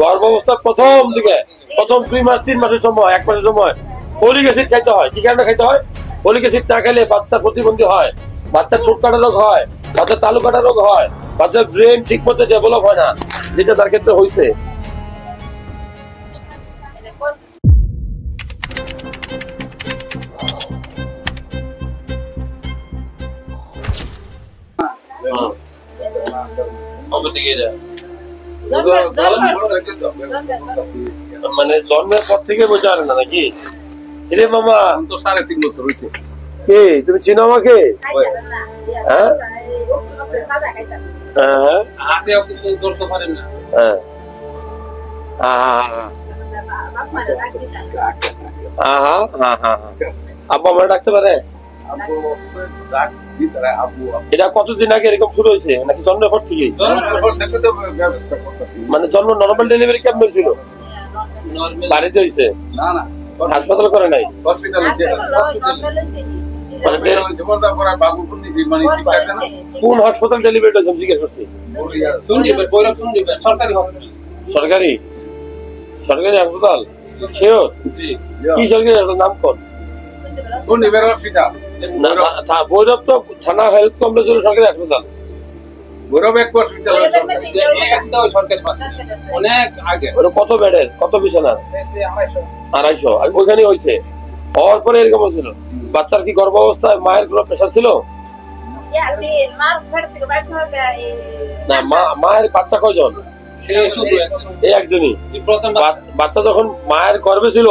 গর্ভাবস্থার প্রথম দিকে প্রথম 2 মাস 3 মাসের সময় 1 মাসের সময় ফলিক অ্যাসিড খাইতে হয়। কি কারণে খাইতে হয়? ফলিক অ্যাসিড না খেলে বাচ্চা প্রতিবন্ধী হয়, বাচ্চার ঠোঁট কাটা রোগ হয়, বাচ্চার তালু কাটা রোগ হয়, বাচ্চার ব্রেন ঠিক মতো ডেভেলপ হয় না, যেটা তার ক্ষেত্রে হয়েছে। মানে জন্মের পর থেকে বোঝা না নাকি? রে মামা তো 3.5 বছর হয়েছে। কে তুমি চিনো আমাকে? হ্যাঁ হ্যাঁ হাতেও কিছু করতে পারেন না। হ্যাঁ আব্বা আমার ডাকতে পারে? এটা কতদিন আগে এরকম শুরু হয়েছে নাকি জন্মের পর থেকে? মানে জন্ম নরমাল ডেলিভারি কেমন হয়েছিল? বাড়িতে হয়েছে? না না, হাসপাতাল করে নাই? কোন হাসপাতাল ডেলিভারি হয়েছে জিজ্ঞেস করছি? সরকারি সরকারি হাসপাতাল? শিওর? কি সরকারি হাসপাতাল নাম কোন? ভৈরব তো থানা হেলথ কমপ্লেক্স হলো সরকারি হাসপাতাল। কত বেডের, কত বিছানার? 250। ওইখানে হয়েছে। হওয়ার পরে এরকম হয়েছিল। বাচ্চার কি গর্ভাবস্থায় মায়ের কোনো প্রেশার ছিল? না, মায়ের বাচ্চা কয়জন? এই একজনই। বাচ্চা যখন মায়ের গর্ভে ছিল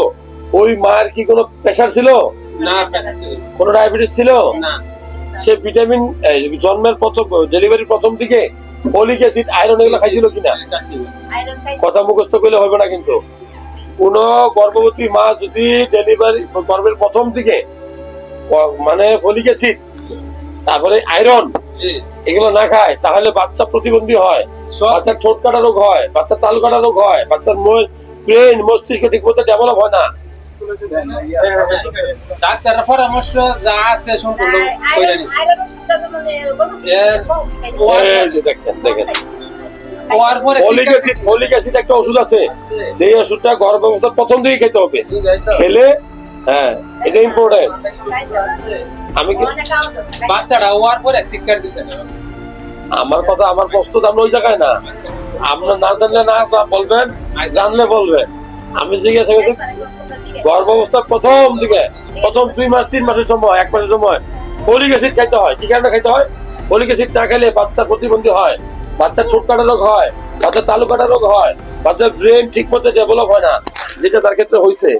ওই মায়ের কি কোনো প্রেশার ছিল? কোনো ডায়াবেটিস ছিল? সে ভিটামিন জন্মের প্রথম ডেলিভারির প্রথম দিকে ফলিক অ্যাসিড, আয়রন এগুলো খাইছিল কিনা? কথা মুখস্থ করলে হবে না কিন্তু। কোন গর্ভবতী মা যদি ডেলিভারি গর্ভের প্রথম দিকে মানে ফলিক অ্যাসিড তারপরে আয়রন এগুলো না খায় তাহলে বাচ্চা প্রতিবন্ধী হয়, বাচ্চার ঠোঁট কাটা রোগ হয়, বাচ্চার তালু কাটা রোগ হয়, বাচ্চার ব্রেন মস্তিষ্ক ঠিক মতো ডেভেলপ হয় না। ডাক্তারের পরামর্শ যা আছে সম্পূর্ণ দেখেন ফলিক অ্যাসিড একটা ওষুধ আছে, যে ওষুধটা গর্ভাবস্থার প্রথম দিকে খেতে হবে। খেলে হ্যাঁ এটা ইম্পর্টেন্ট। আমি বাচ্চাটা হওয়ার পরে শিক্ষা দিচ্ছেন। আমার কথা আমার প্রস্তুত আমরা ওই জায়গায় না, আপনার না জানলে না বলবেন, জানলে বলবেন। আমি জিজ্ঞাসা করছি গর্ভাবস্থার প্রথম দিকে প্রথম 2 মাস 3 মাসের সময় 1 মাসের সময় ফলিক অ্যাসিড খাইতে হয়। কি কারণে খাইতে হয়? ফলিক অ্যাসিড না খেলে বাচ্চার প্রতিবন্ধী হয়, বাচ্চার ঠোঁট কাটা রোগ হয়, বাচ্চার তালু কাটা রোগ হয়, বাচ্চার ব্রেন ঠিক মতো ডেভেলপ হয় না, যেটা তার ক্ষেত্রে হয়েছে।